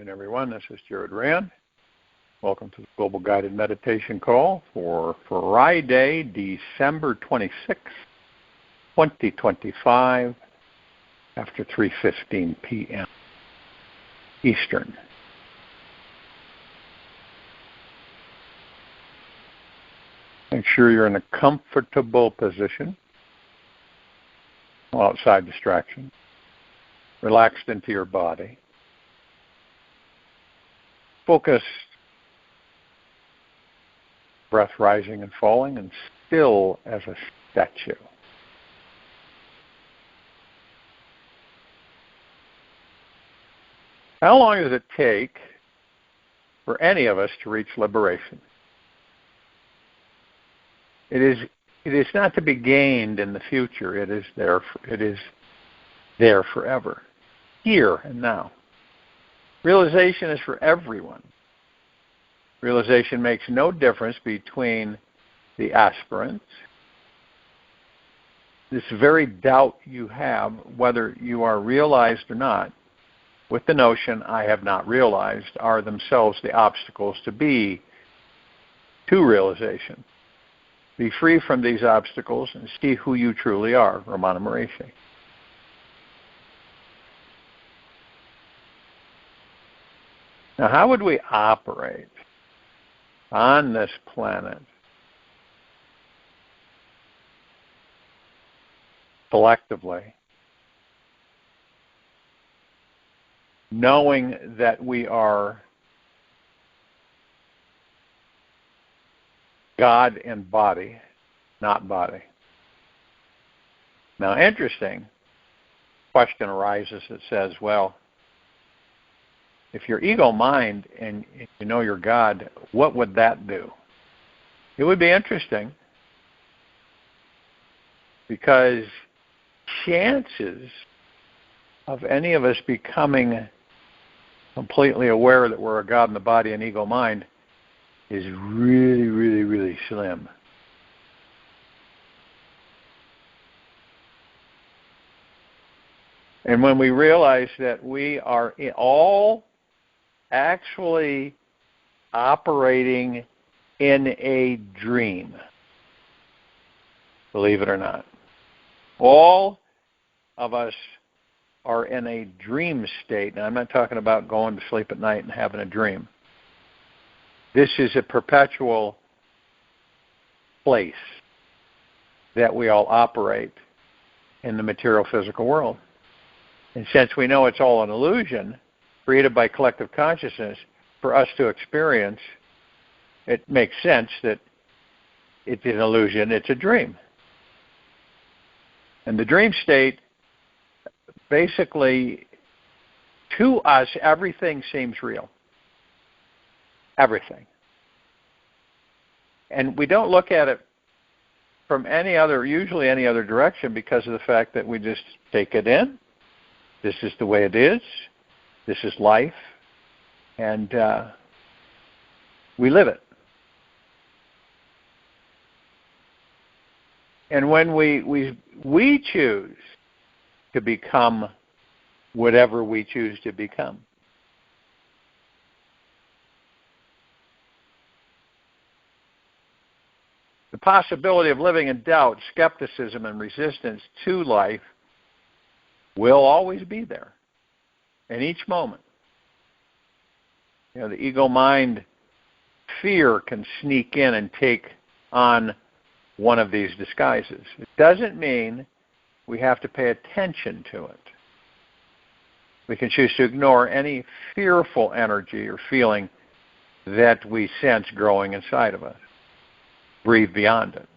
afternoon, everyone. This is Jared Rand. Welcome to the Global Guided Meditation Call for Friday, December 26, 2025, after 3:15 p.m. Eastern. Make sure you're in a comfortable position, outside distraction, relaxed into your body. Focus, breath rising and falling, and still as a statue. How long does it take for any of us to reach liberation? It is not to be gained in the future. It is there forever, here and now. Realization is for everyone. Realization makes no difference between the aspirants. This very doubt you have, whether you are realized or not, with the notion, I have not realized, are themselves the obstacles to realization. Be free from these obstacles and see who you truly are, Ramana Maharshi. Now, how would we operate on this planet collectively, knowing that we are God in body, not body? Now, interesting question arises that says, well, if you're ego mind and you know you're God, what would that do? It would be interesting, because chances of any of us becoming completely aware that we're a God in the body and ego mind is really, really, really slim. And when we realize that we are all actually operating in a dream, believe it or not, all of us are in a dream state. And I'm not talking about going to sleep at night and having a dream. This is a perpetual place that we all operate in the material physical world. And since we know it's all an illusion created by collective consciousness for us to experience, it makes sense that it's an illusion, it's a dream. And the dream state, basically, to us, everything seems real. Everything. And we don't look at it from usually any other direction, because of the fact that we just take it in. This is the way it is. This is life. And we live it. And when we choose to become whatever we choose to become, the possibility of living in doubt, skepticism, and resistance to life will always be there in each moment. The ego mind fear can sneak in and take on one of these disguises. It doesn't mean we have to pay attention to it. We can choose to ignore any fearful energy or feeling that we sense growing inside of us. Breathe beyond it.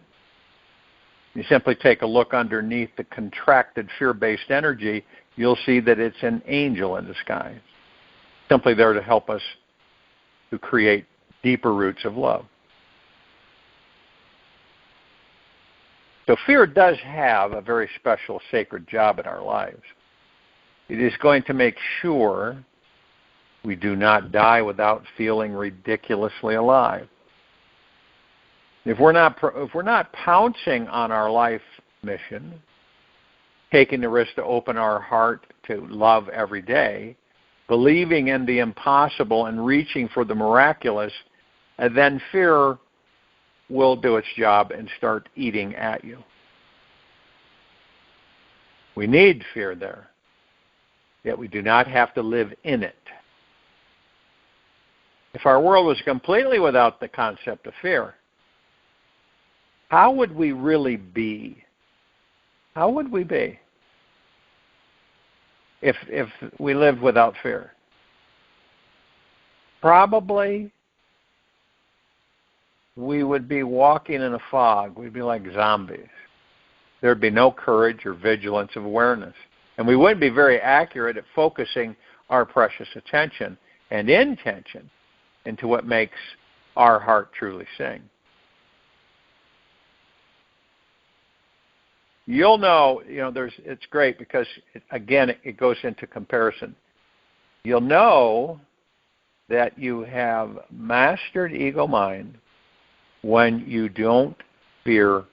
You simply take a look underneath the contracted fear-based energy, you'll see that it's an angel in disguise, simply there to help us to create deeper roots of love. So fear does have a very special sacred job in our lives. It is going to make sure we do not die without feeling ridiculously alive. If we're not pouncing on our life mission, taking the risk to open our heart to love every day, believing in the impossible and reaching for the miraculous, and then fear will do its job and start eating at you. We need fear there, yet we do not have to live in it. If our world was completely without the concept of fear, how would we really be? How would we be if we lived without fear? Probably we would be walking in a fog. We'd be like zombies. There'd be no courage or vigilance of awareness. And we wouldn't be very accurate at focusing our precious attention and intention into what makes our heart truly sing. You'll know, it's great because, it goes into comparison. You'll know that you have mastered ego mind when you don't fear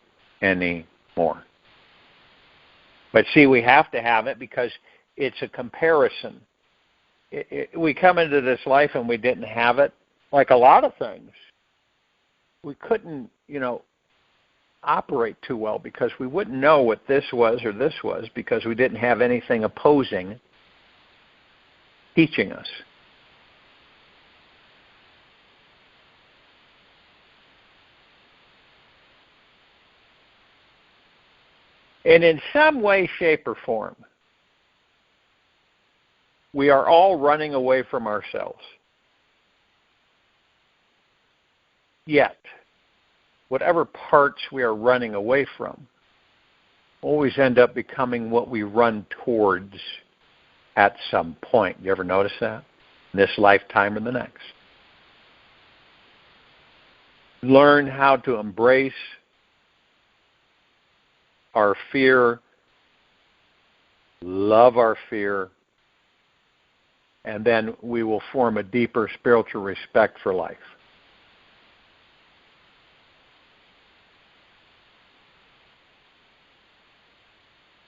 anymore. But see, we have to have it because it's a comparison. We come into this life and we didn't have it. Like a lot of things, we couldn't, operate too well because we wouldn't know what this was or this was because we didn't have anything opposing teaching us. And in some way, shape, or form, we are all running away from ourselves. Yet, whatever parts we are running away from always end up becoming what we run towards at some point. You ever notice that? In this lifetime or the next. Learn how to embrace our fear, love our fear, and then we will form a deeper spiritual respect for life.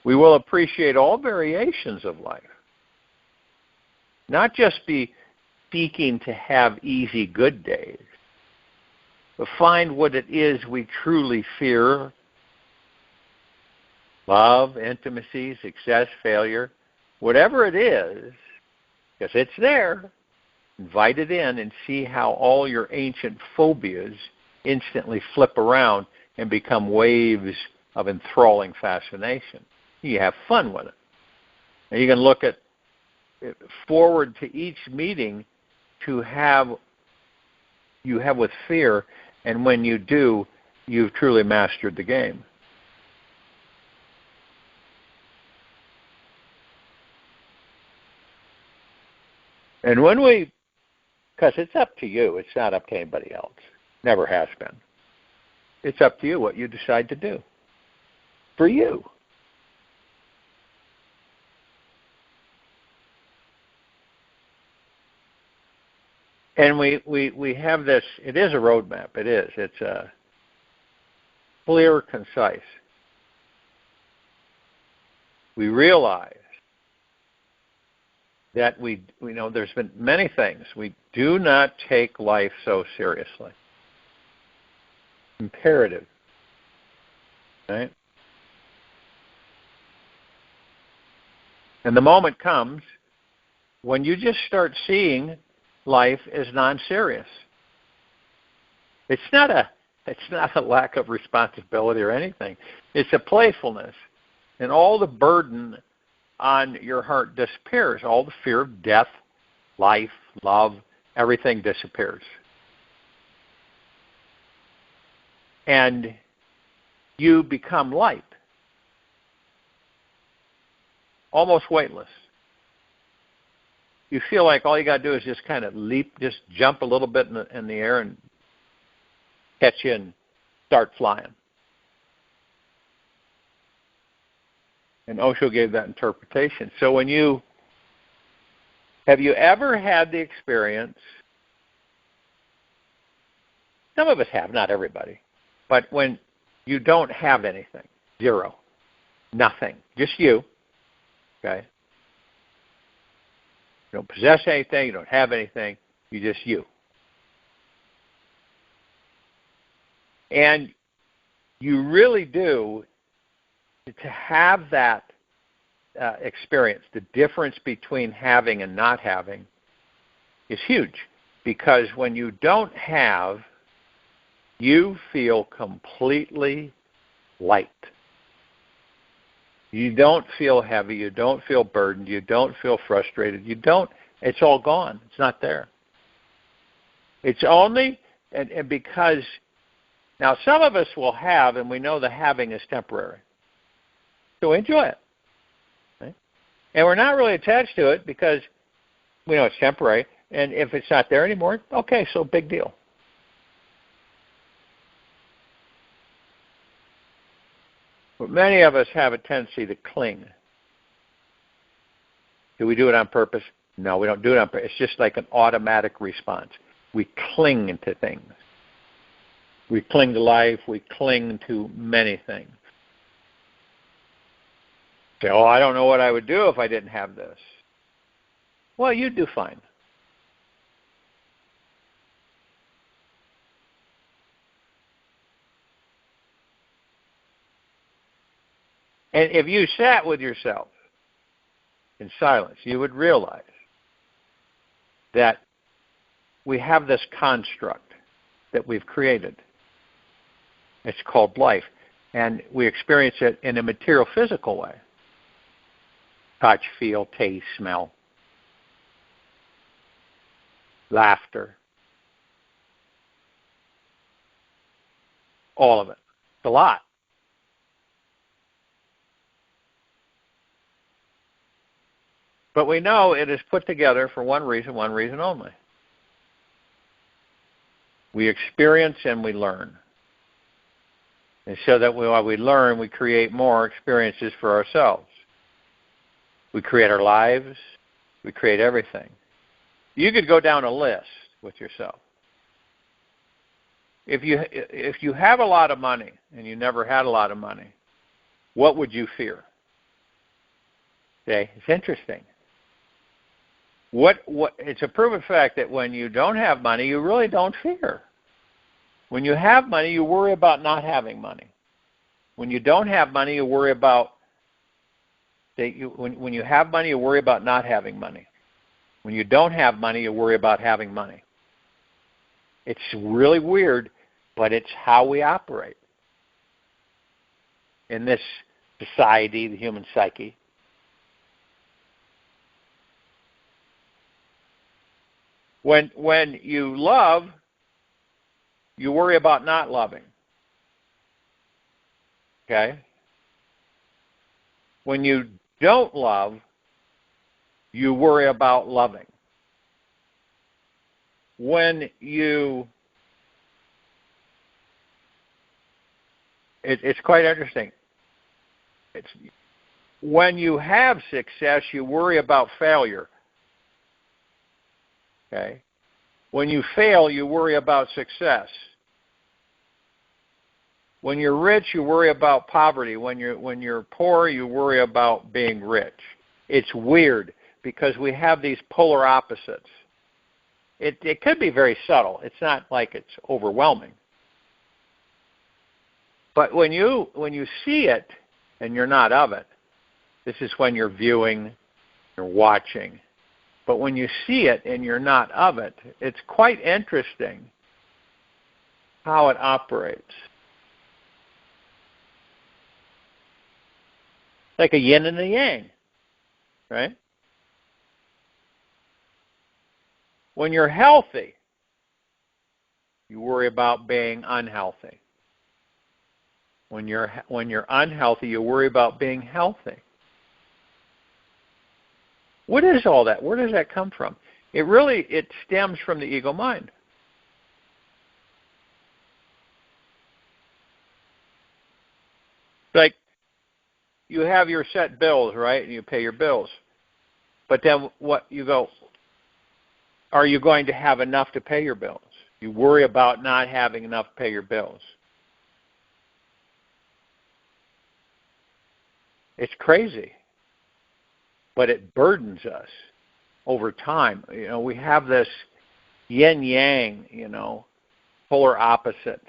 We will appreciate all variations of life. Not just be seeking to have easy, good days, but find what it is we truly fear. Love, intimacy, success, failure, whatever it is, because it's there, invite it in and see how all your ancient phobias instantly flip around and become waves of enthralling fascination. You have fun with it. And you can look at forward to each meeting you have with fear, and when you do, you've truly mastered the game. And because it's up to you, it's not up to anybody else. Never has been. It's up to you what you decide to do. For you. And we have this, it is a roadmap, it is. It's clear, concise. We realize that we know there's been many things. We do not take life so seriously. Imperative. Right? And the moment comes when you just start seeing life as non-serious. It's not a lack of responsibility or anything. It's a playfulness. And all the burden on your heart disappears. All the fear of death, life, love, everything disappears. And you become light. Almost weightless. You feel like all you got to do is just kind of leap, just jump a little bit in the air and catch you and start flying. And Osho gave that interpretation. So have you ever had the experience, some of us have, not everybody, but when you don't have anything, zero, nothing, just you, okay? You don't possess anything. You don't have anything. You're just you. And you really do, to have that experience, the difference between having and not having is huge. Because when you don't have, you feel completely light. You don't feel heavy. You don't feel burdened. You don't feel frustrated. It's all gone. It's not there. It's only, and because, now some of us will have, and we know the having is temporary. So enjoy it. Right? And we're not really attached to it because we know it's temporary. And if it's not there anymore, okay, so big deal. But many of us have a tendency to cling. Do we do it on purpose? No, we don't do it on purpose. It's just like an automatic response. We cling to things. We cling to life. We cling to many things. Say, oh, I don't know what I would do if I didn't have this. Well, you'd do fine. And if you sat with yourself in silence, you would realize that we have this construct that we've created. It's called life. And we experience it in a material, physical way. Touch, feel, taste, smell, laughter. All of it. It's a lot. But we know it is put together for one reason only. We experience and we learn. And so that while we learn, we create more experiences for ourselves. We create our lives. We create everything. You could go down a list with yourself. If you have a lot of money and you never had a lot of money, what would you fear? Okay, it's interesting. It's a proven fact that when you don't have money, you really don't fear. When you have money, you worry about not having money. When you don't have money, you worry about when you have money, you worry about not having money. When you don't have money, you worry about having money. It's really weird, but it's how we operate in this society, the human psyche. When you love, you worry about not loving. Okay? When you don't love, you worry about loving. It's quite interesting. When you have success, you worry about failure. Okay? When you fail, you worry about success. When you're rich, you worry about poverty. When you're poor, you worry about being rich. It's weird because we have these polar opposites. It could be very subtle. It's not like it's overwhelming. But when you see it and you're not of it, this is when you're viewing, you're watching. But when you see it and you're not of it, it's quite interesting how it operates. Like a yin and a yang, right? When you're healthy, you worry about being unhealthy. When you're unhealthy, you worry about being healthy. What is all that? Where does that come from? It stems from the ego mind. Like, you have your set bills, right? And you pay your bills. But then are you going to have enough to pay your bills? You worry about not having enough to pay your bills. It's crazy. But it burdens us. over time. We have this yin-yang, polar opposites,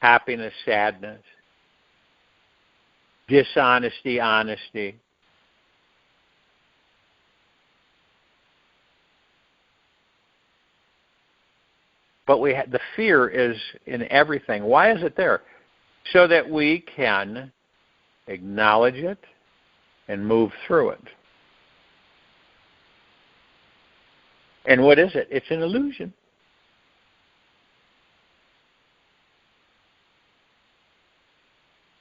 happiness, sadness, dishonesty, honesty. But the fear is in everything. Why is it there? So that we can acknowledge it and move through it. And what is it? It's an illusion.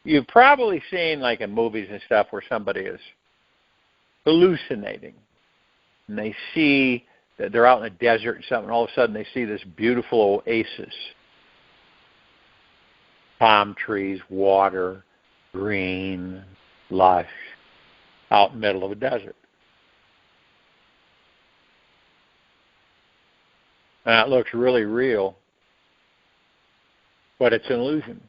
You've probably seen, like in movies and stuff, where somebody is hallucinating. And they see that they're out in the desert and something, and all of a sudden they see this beautiful oasis. Palm trees, water, green, lush, out in the middle of a desert. And it looks really real, but it's an illusion.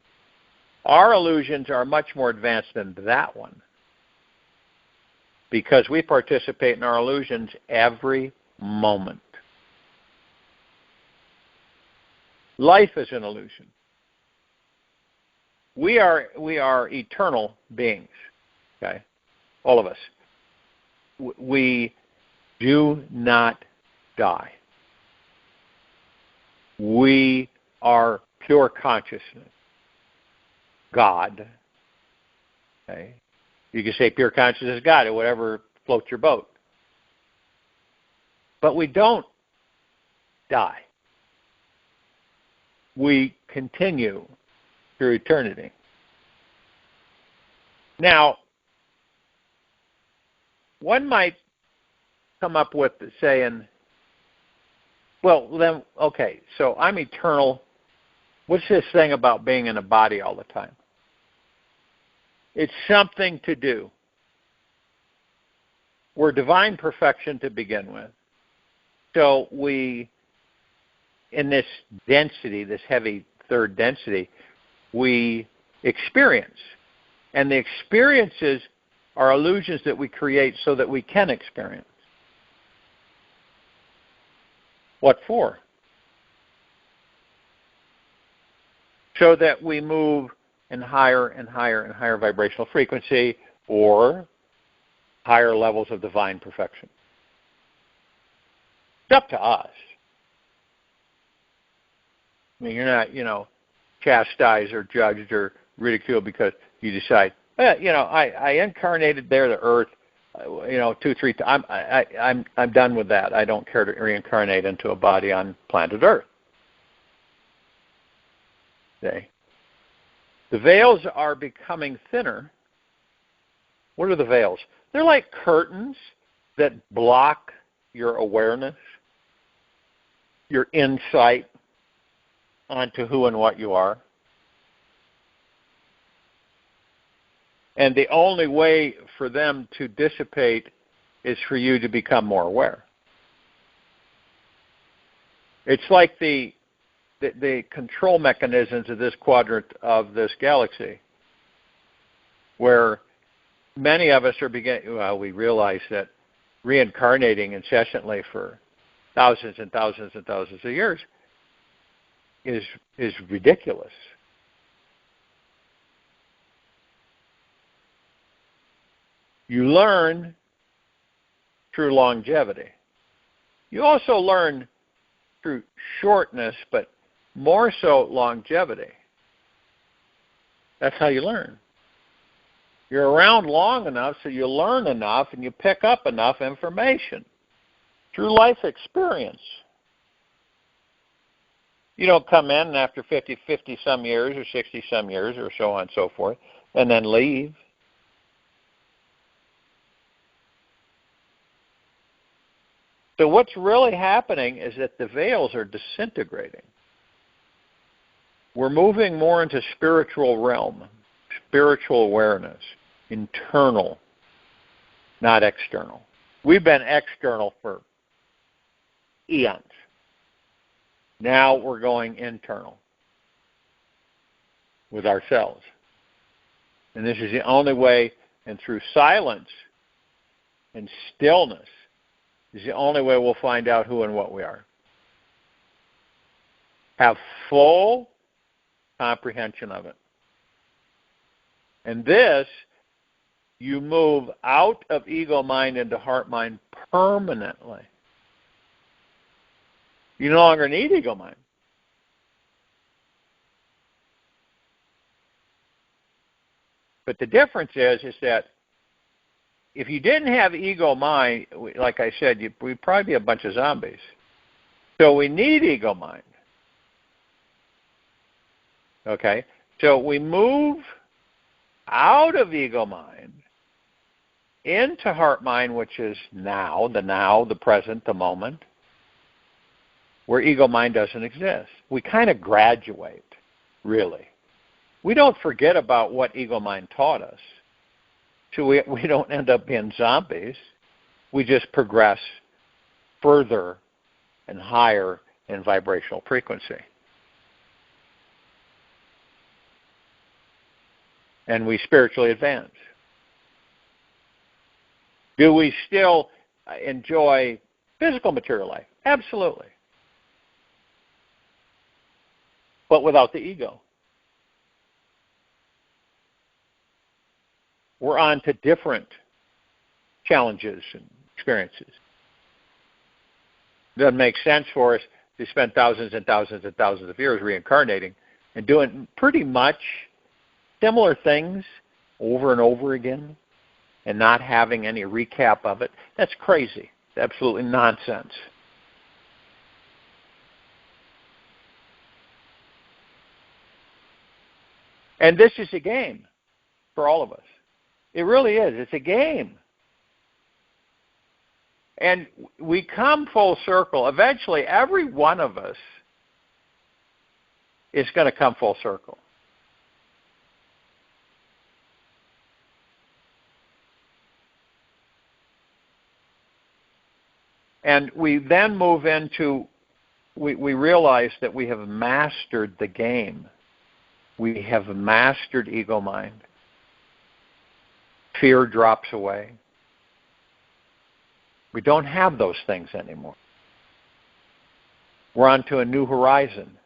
Our illusions are much more advanced than that one, because we participate in our illusions every moment. Life is an illusion. We are eternal beings, okay? All of us. We do not die. We are pure consciousness. God. Okay? You can say pure consciousness is God, or whatever floats your boat. But we don't die. We continue through eternity. Now, one might come up with saying, well, then, okay, so I'm eternal. What's this thing about being in a body all the time? It's something to do. We're divine perfection to begin with. So we, in this density, this heavy third density, we experience. And the experiences are illusions that we create so that we can experience. What for? So that we move in higher and higher and higher vibrational frequency, or higher levels of divine perfection. It's up to us. I mean, you're not, chastised or judged or ridiculed because you decide, I incarnated there to Earth, 2, 3 times. I'm done with that. I don't care to reincarnate into a body on planet Earth. Okay. The veils are becoming thinner. What are the veils? They're like curtains that block your awareness, your insight onto who and what you are. And the only way for them to dissipate is for you to become more aware. It's like the control mechanisms of this quadrant of this galaxy, where many of us are we realize that reincarnating incessantly for thousands and thousands and thousands of years is ridiculous. You learn through longevity. You also learn through shortness, but more so longevity. That's how you learn. You're around long enough so you learn enough and you pick up enough information through life experience. You don't come in after 50 some years or 60 some years or so on and so forth and then leave. So what's really happening is that the veils are disintegrating. We're moving more into spiritual realm, spiritual awareness, internal, not external. We've been external for eons. Now we're going internal with ourselves. And this is the only way, and through silence and stillness, is the only way we'll find out who and what we are. Have full comprehension of it. And this, you move out of ego mind into heart mind permanently. You no longer need ego mind. But the difference is that if you didn't have ego mind, like I said, we'd probably be a bunch of zombies. So we need ego mind. Okay? So we move out of ego mind into heart mind, which is now, the present, the moment, where ego mind doesn't exist. We kind of graduate, really. We don't forget about what ego mind taught us. So we don't end up being zombies. We just progress further and higher in vibrational frequency. And we spiritually advance. Do we still enjoy physical material life? Absolutely. But without the ego. We're on to different challenges and experiences. It doesn't make sense for us to spend thousands and thousands and thousands of years reincarnating and doing pretty much similar things over and over again and not having any recap of it. That's crazy. It's absolutely nonsense. And this is a game for all of us. It really is. It's a game. And we come full circle. Eventually, every one of us is going to come full circle. And we then move into, we realize that we have mastered the game. We have mastered ego mind. Fear drops away. We don't have those things anymore. We're onto a new horizon,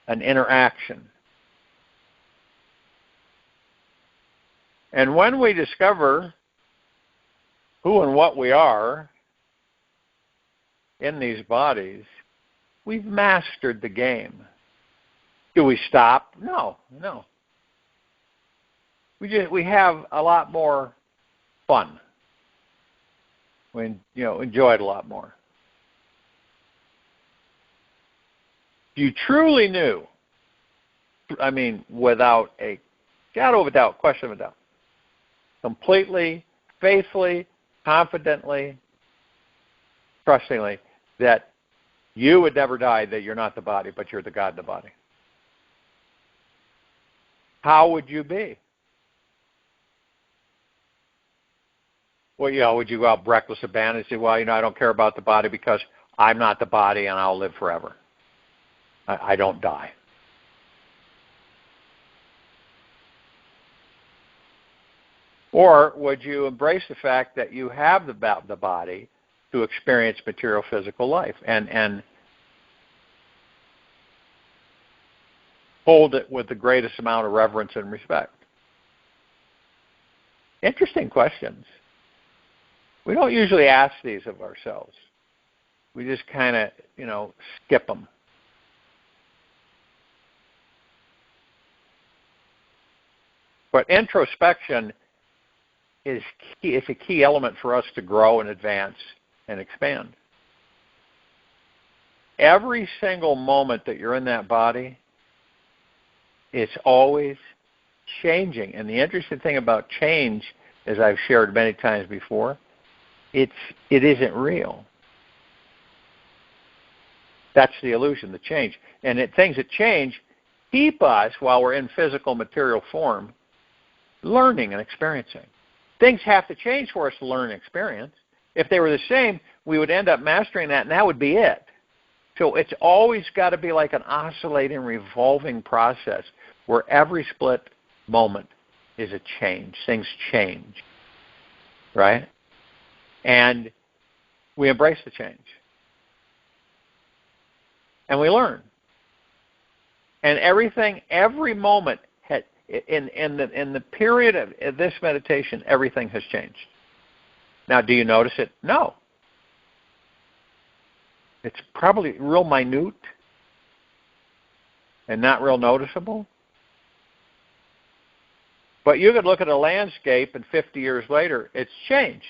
an interaction. And when we discover who and what we are in these bodies, we've mastered the game. Do we stop? No. We have a lot more fun. We enjoy it a lot more. If you truly knew, without a shadow of a doubt, question of a doubt, completely, faithfully, confidently, trustingly, that you would never die, that you're not the body, but you're the God in the body, how would you be? Well, would you go out reckless abandon and say, well, I don't care about the body because I'm not the body and I'll live forever. I don't die. Or would you embrace the fact that you have the body to experience material physical life and hold it with the greatest amount of reverence and respect? Interesting questions. We don't usually ask these of ourselves. We just kind of, skip them. But introspection is key. It's a key element for us to grow and advance and expand. Every single moment that you're in that body, it's always changing. And the interesting thing about change, as I've shared many times before, it isn't real. That's the illusion, the change. And things that change keep us, while we're in physical material form, learning and experiencing. Things have to change for us to learn and experience. If they were the same, we would end up mastering that, and that would be it. So it's always got to be like an oscillating, revolving process where every split moment is a change. Things change, right? And We embrace the change. And we learn. And everything, every moment, in the period of this meditation, everything has changed. Now, do you notice it? No. It's probably real minute and not real noticeable. But you could look at a landscape and 50 years later, it's changed.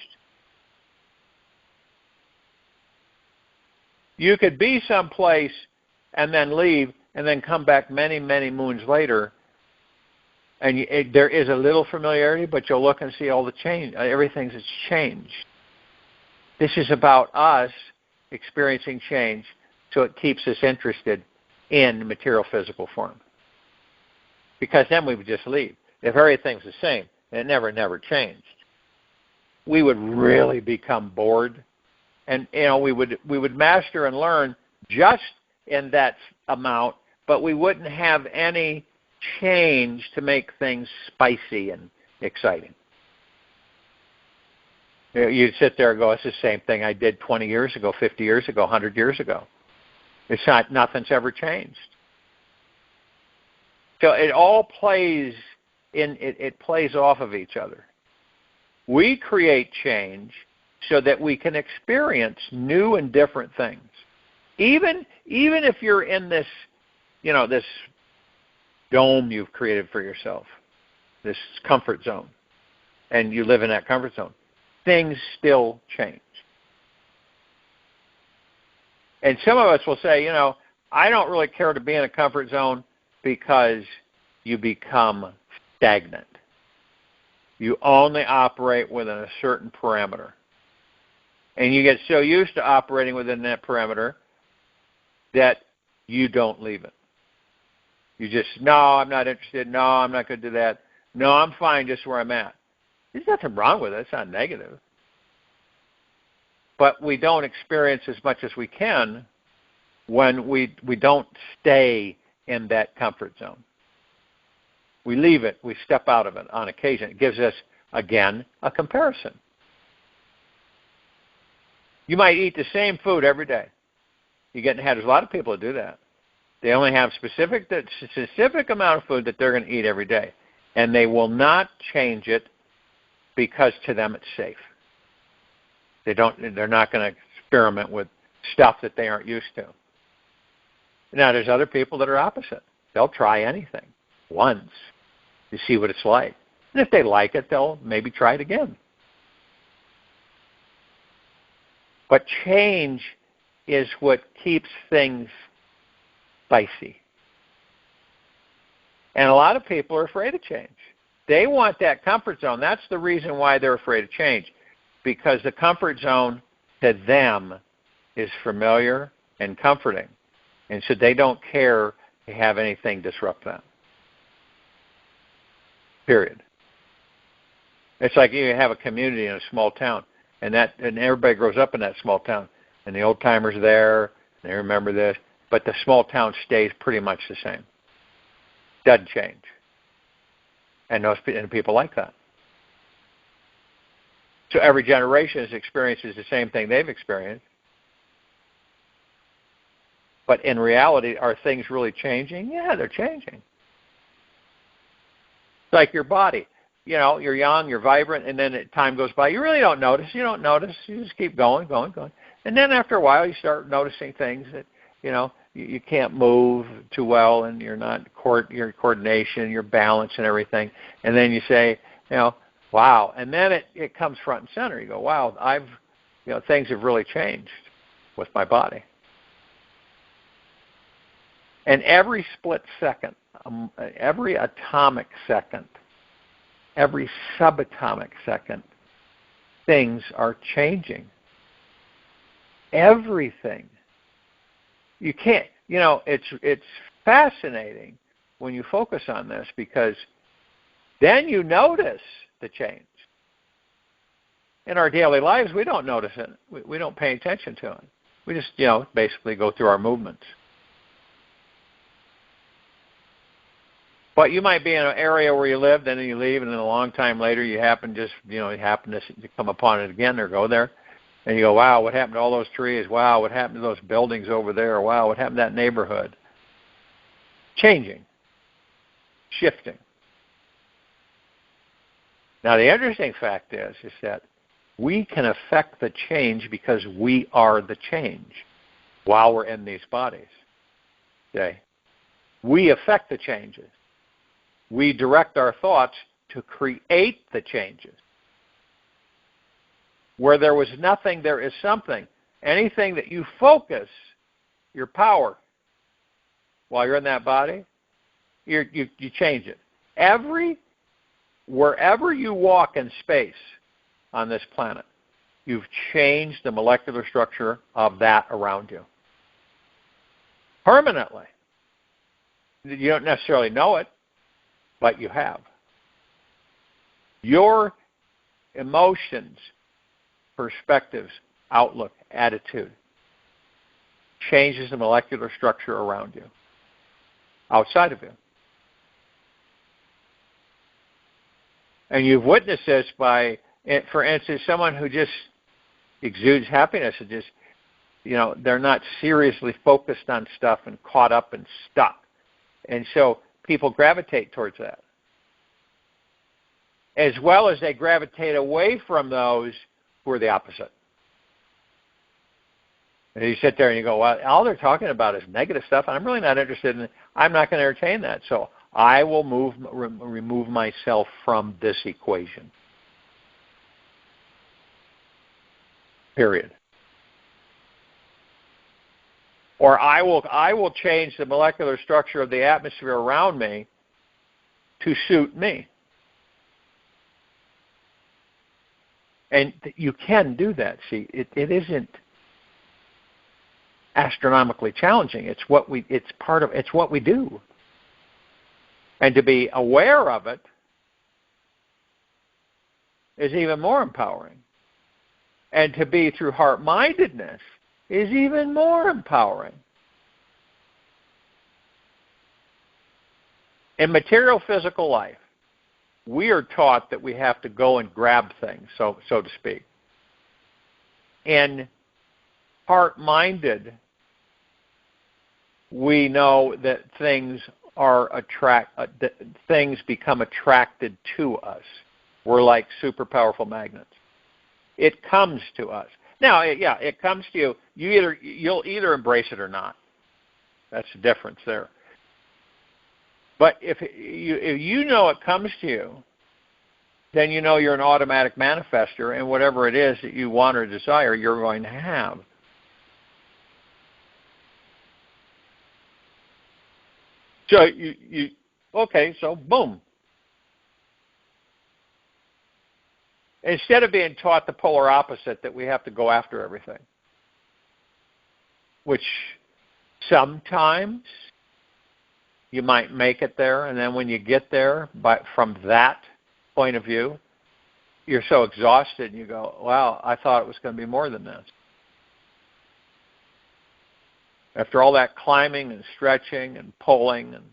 You could be someplace and then leave and then come back many, many moons later, and there is a little familiarity, but you'll look and see all the change. Everything's changed. This is about us experiencing change, so it keeps us interested in material physical form. Because then we would just leave. If everything's the same, and it never changed, we would really become bored. And we would master and learn just in that amount, but we wouldn't have any change to make things spicy and exciting. You'd sit there and go, it's the same thing I did 20 years ago, 50 years ago, 100 years ago. It's not, nothing's ever changed. So it all plays in, it plays off of each other. We create change so that we can experience new and different things. Even if you're in this, this dome you've created for yourself, this comfort zone, and you live in that comfort zone, things still change. And some of us will say, I don't really care to be in a comfort zone because you become stagnant. You only operate within a certain parameter. And you get so used to operating within that parameter that you don't leave it. You just, no, I'm not interested. No, I'm not going to do that. No, I'm fine just where I'm at. There's nothing wrong with it. It's not negative. But we don't experience as much as we can when we don't stay in that comfort zone. We leave it. We step out of it on occasion. It gives us, again, a comparison. You might eat the same food every day. There's a lot of people that do that. They only have specific amount of food that they're going to eat every day. And they will not change it because to them it's safe. They're not going to experiment with stuff that they aren't used to. Now, there's other people that are opposite. They'll try anything once to see what it's like. And if they like it, they'll maybe try it again. But change is what keeps things spicy. And a lot of people are afraid of change. They want that comfort zone. That's the reason why they're afraid of change. Because the comfort zone to them is familiar and comforting. And so they don't care to have anything disrupt that. Period. It's like you have a community in a small town, and everybody grows up in that small town. And the old timers are there, and they remember this, but the small town stays pretty much the same. Doesn't change. And people like that. So every generation experiences the same thing they've experienced. But in reality, are things really changing? Yeah, they're changing. It's like your body. You're young, you're vibrant, and then time goes by. You really don't notice. You don't notice. You just keep going. And then after a while, you start noticing things that, you can't move too well, and you're not your coordination, your balance, and everything. And then you say, wow. And then it comes front and center. You go, wow, things have really changed with my body. And every split second, every atomic second, every subatomic second, things are changing. Everything. You can't, it's fascinating when you focus on this, because then you notice the change. In our daily lives, we don't notice it. We don't pay attention to it. We just, basically go through our movements. But you might be in an area where you lived, and then you leave, and then a long time later you happen to come upon it again or go there. And you go, wow, what happened to all those trees? Wow, what happened to those buildings over there? Wow, what happened to that neighborhood? Changing. Shifting. Now, the interesting fact is that we can affect the change because we are the change while we're in these bodies. Okay? We affect the changes. We direct our thoughts to create the changes. Where there was nothing, there is something. Anything that you focus your power while you're in that body, you change it. Wherever you walk in space on this planet, you've changed the molecular structure of that around you. Permanently. You don't necessarily know it, but you have. Your emotions, perspectives, outlook, attitude changes the molecular structure around you, outside of you. And you've witnessed this by, for instance, someone who just exudes happiness and just, they're not seriously focused on stuff and caught up and stuck. And so people gravitate towards that. As well as they gravitate away from those who are the opposite. And you sit there and you go, well, all they're talking about is negative stuff, and I'm really not interested in it. I'm not going to entertain that. So I will remove myself from this equation. Period. Or I will change the molecular structure of the atmosphere around me to suit me. And you can do that. See, it isn't astronomically challenging. It's what we do. And to be aware of it is even more empowering. And to be through heart-mindedness is even more empowering. In material physical life, we are taught that we have to go and grab things, so to speak. In heart-minded, we know that things become attracted to us. We're like super powerful magnets. It comes to us. Now, it comes to you. You'll either embrace it or not. That's the difference there. But if you know it comes to you, then you know you're an automatic manifester, and whatever it is that you want or desire, you're going to have. So so boom. Instead of being taught the polar opposite, that we have to go after everything, which sometimes you might make it there, and then when you get there, from that point of view, you're so exhausted, and you go, wow, I thought it was going to be more than this. After all that climbing and stretching and pulling and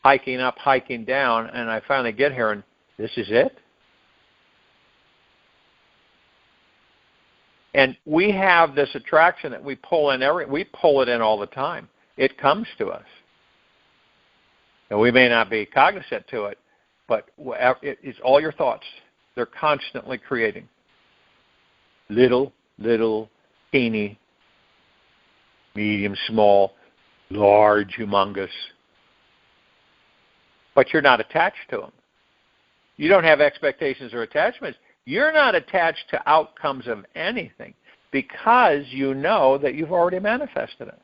hiking up, hiking down, and I finally get here, and this is it? And we have this attraction that we pull it in all the time. It comes to us. And we may not be cognizant to it, but it's all your thoughts. They're constantly creating. Little, teeny, medium, small, large, humongous. But you're not attached to them. You don't have expectations or attachments. You're not attached to outcomes of anything because you know that you've already manifested it.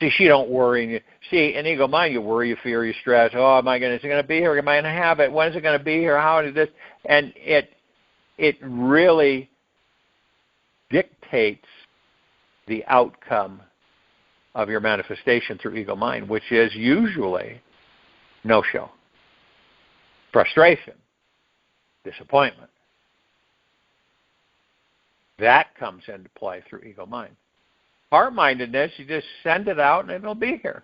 See, you don't worry. See, in ego mind, you worry, you fear, you stress. Oh, is it going to be here? Am I going to have it? When is it going to be here? How is this? And it really dictates the outcome of your manifestation through ego mind, which is usually no-show, frustration, disappointment. That comes into play through ego mind. Heart-mindedness, you just send it out and it'll be here.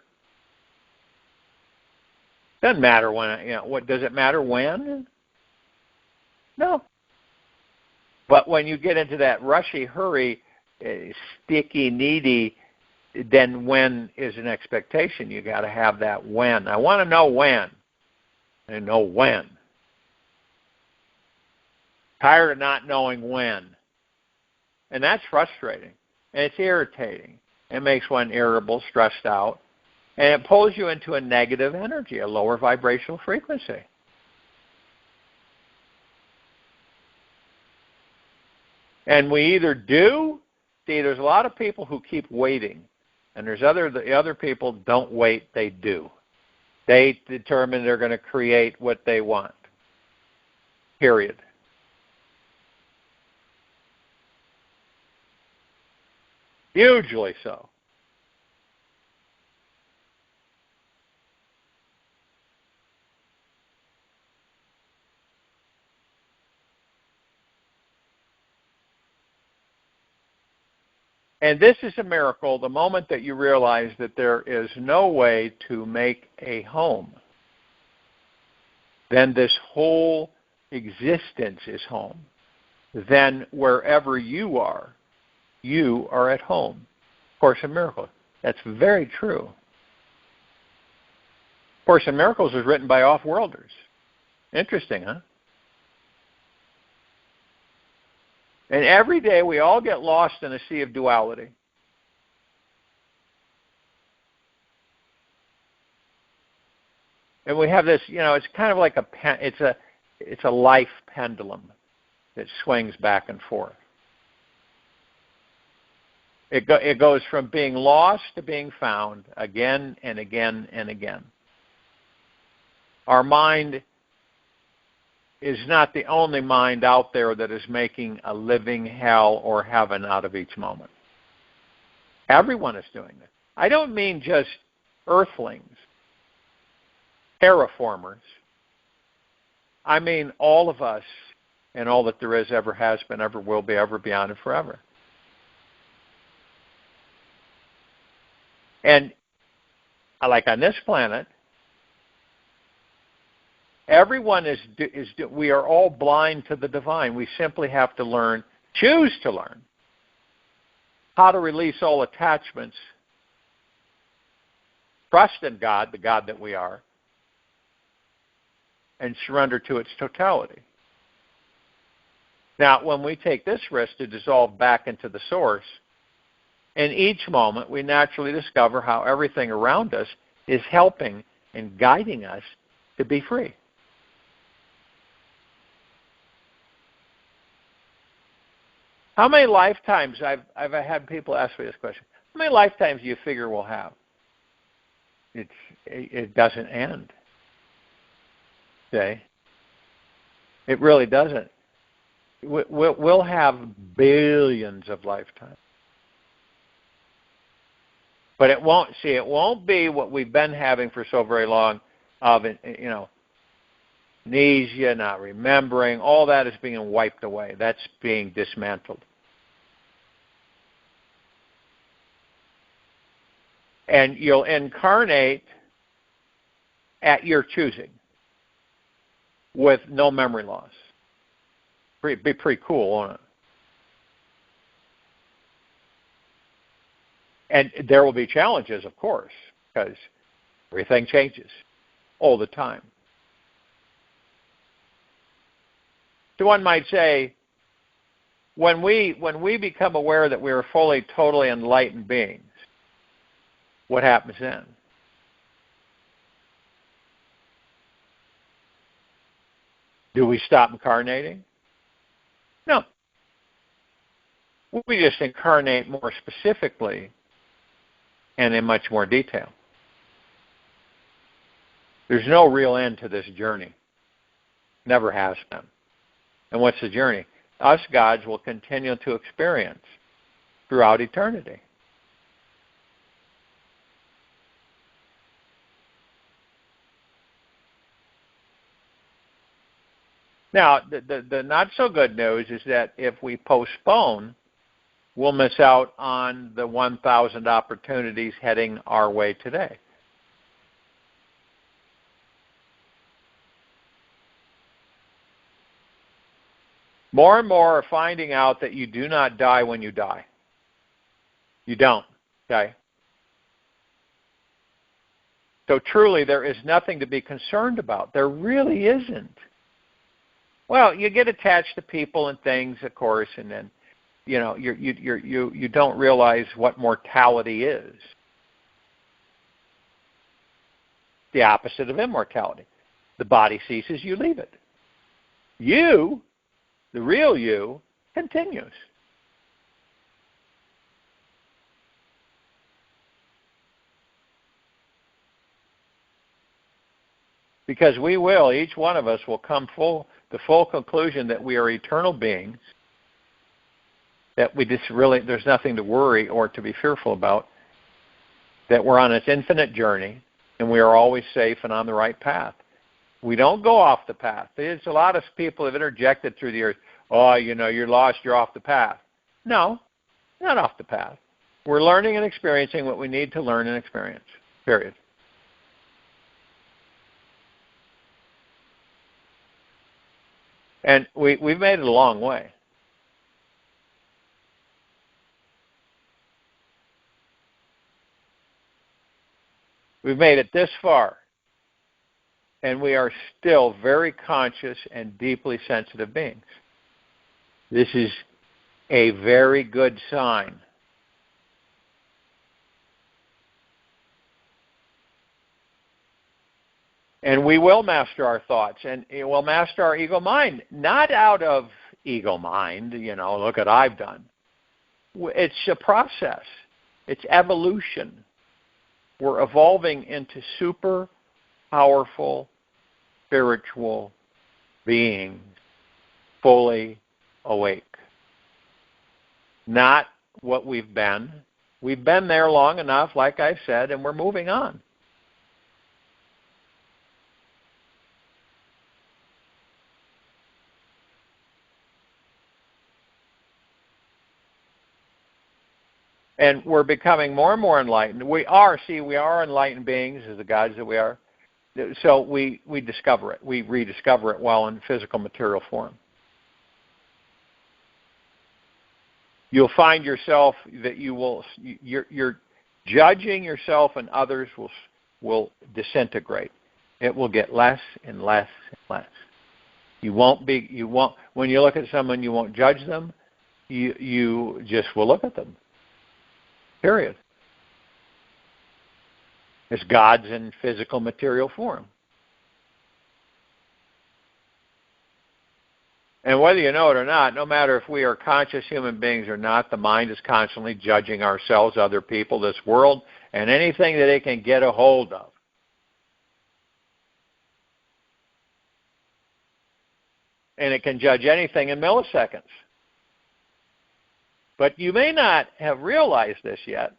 Doesn't matter when, what does it matter when? No. But when you get into that rushy, hurry, sticky, needy, then when is an expectation. You got to have that when. I want to know when. I know when. Tired of not knowing when. And that's frustrating. And it's irritating. It makes one irritable, stressed out. And it pulls you into a negative energy, a lower vibrational frequency. And we either do, see, there's a lot of people who keep waiting. And there's the other people don't wait, they do. They determine they're going to create what they want. Period. Hugely so. And this is a miracle, the moment that you realize that there is no way to make a home, then this whole existence is home. Then wherever you are at home. Course in Miracles. That's very true. Course in Miracles was written by off-worlders. Interesting, huh? And every day we all get lost in a sea of duality. And we have this, it's kind of like it's a life pendulum that swings back and forth. It goes from being lost to being found again and again and again. Our mind is not the only mind out there that is making a living hell or heaven out of each moment. Everyone is doing this. I don't mean just earthlings, terraformers. I mean all of us and all that there is, ever has been, ever will be, ever beyond, and forever. And like on this planet, everyone we are all blind to the divine. We simply have to choose to learn how to release all attachments, trust in God, the God that we are, and surrender to its totality. Now, when we take this risk to dissolve back into the source, in each moment we naturally discover how everything around us is helping and guiding us to be free. How many lifetimes, I've had people ask me this question, how many lifetimes do you figure we'll have? It doesn't end. Okay? It really doesn't. We'll have billions of lifetimes. But it won't be what we've been having for so very long of, amnesia, not remembering, all that is being wiped away. That's being dismantled. And you'll incarnate at your choosing with no memory loss. Be pretty cool, won't it? And there will be challenges, of course, because everything changes all the time. So one might say, when we become aware that we are fully, totally enlightened beings, what happens then? Do we stop incarnating? No. We just incarnate more specifically and in much more detail. There's no real end to this journey. Never has been. And what's the journey? Us gods will continue to experience throughout eternity. Now, the not so good news is that if we postpone, we'll miss out on the 1,000 opportunities heading our way today. More and more are finding out that you do not die when you die. You don't, okay? So truly, there is nothing to be concerned about. There really isn't. Well, you get attached to people and things, of course, and then, you know, you don't realize what mortality is. The opposite of immortality. The body ceases, you leave it. You, the real you, continues. Because we will, each one of us will come to the full conclusion that we are eternal beings, that we just really, there's nothing to worry or to be fearful about, that we're on this infinite journey, and we are always safe and on the right path. We don't go off the path. There's a lot of people have interjected through the earth, oh, you know, you're lost, you're off the path. No, not off the path. We're learning and experiencing what we need to learn and experience, period. And we've made it a long way. We've made it this far. And we are still very conscious and deeply sensitive beings. This is a very good sign. And we will master our thoughts, and we'll master our ego mind, not out of ego mind, you know, look at I've done. It's a process. It's evolution. We're evolving into super powerful spiritual beings, fully awake. Not what we've been. We've been there long enough, like I said, and we're moving on. And we're becoming more and more enlightened. We are enlightened beings as the gods that we are. So we discover it. We rediscover it while in physical material form. You'll find yourself that you're judging yourself and others will disintegrate. It will get less and less and less. When you look at someone, you won't judge them. You just will look at them. Period. As gods in physical material form. And whether you know it or not, no matter if we are conscious human beings or not, the mind is constantly judging ourselves, other people, this world, and anything that it can get a hold of. And it can judge anything in milliseconds. But you may not have realized this yet.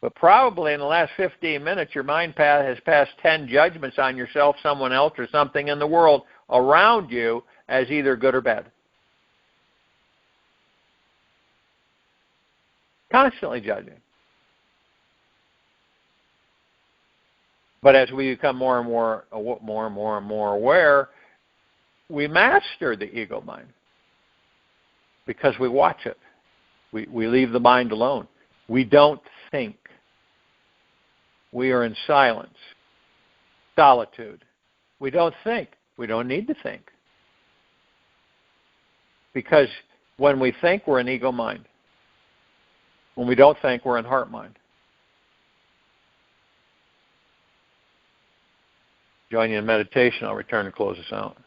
But probably in the last 15 minutes, your mind has passed 10 judgments on yourself, someone else, or something in the world around you as either good or bad. Constantly judging. But as we become more and more aware, we master the ego mind. Because we watch it. We leave the mind alone. We don't think. We are in silence, solitude. We don't think. We don't need to think. Because when we think, we're in ego mind. When we don't think, we're in heart mind. Join you in meditation. I'll return to close us out.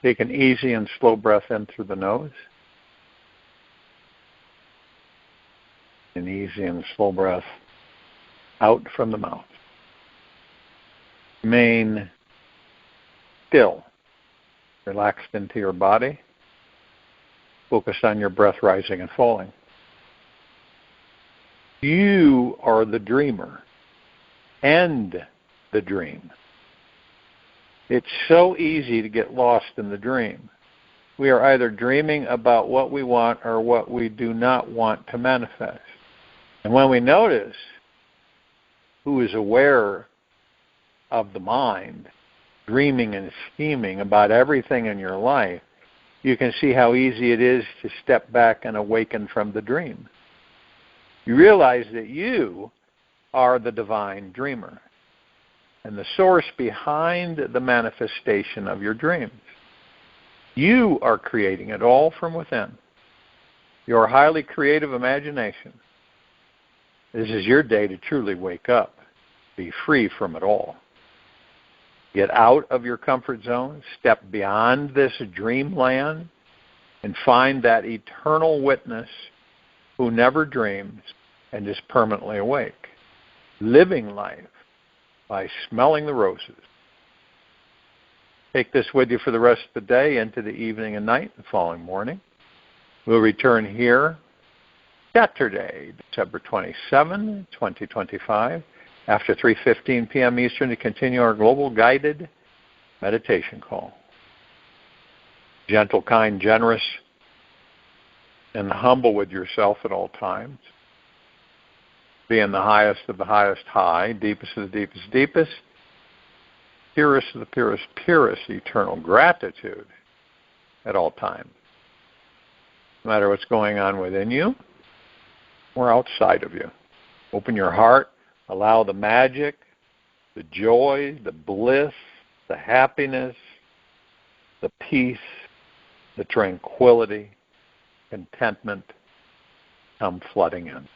Take an easy and slow breath in through the nose. An easy and slow breath out from the mouth. Remain still, relaxed into your body. Focus on your breath rising and falling. You are the dreamer and the dream. It's so easy to get lost in the dream. We are either dreaming about what we want or what we do not want to manifest. And when we notice who is aware of the mind, dreaming and scheming about everything in your life, you can see how easy it is to step back and awaken from the dream. You realize that you are the divine dreamer and the source behind the manifestation of your dreams. You are creating it all from within. Your highly creative imagination. This is your day to truly wake up, be free from it all. Get out of your comfort zone, step beyond this dreamland, and find that eternal witness who never dreams and is permanently awake, living life by smelling the roses. Take this with you for the rest of the day, into the evening and night, the following morning. We'll return here Saturday, December 27, 2025, after 3:15 p.m. Eastern, to continue our global guided meditation call. Gentle, kind, generous, and humble with yourself at all times. Being the highest of the highest high, deepest of the deepest deepest, purest of the purest purest, eternal gratitude at all times. No matter what's going on within you or outside of you. Open your heart. Allow the magic, the joy, the bliss, the happiness, the peace, the tranquility, contentment come flooding in.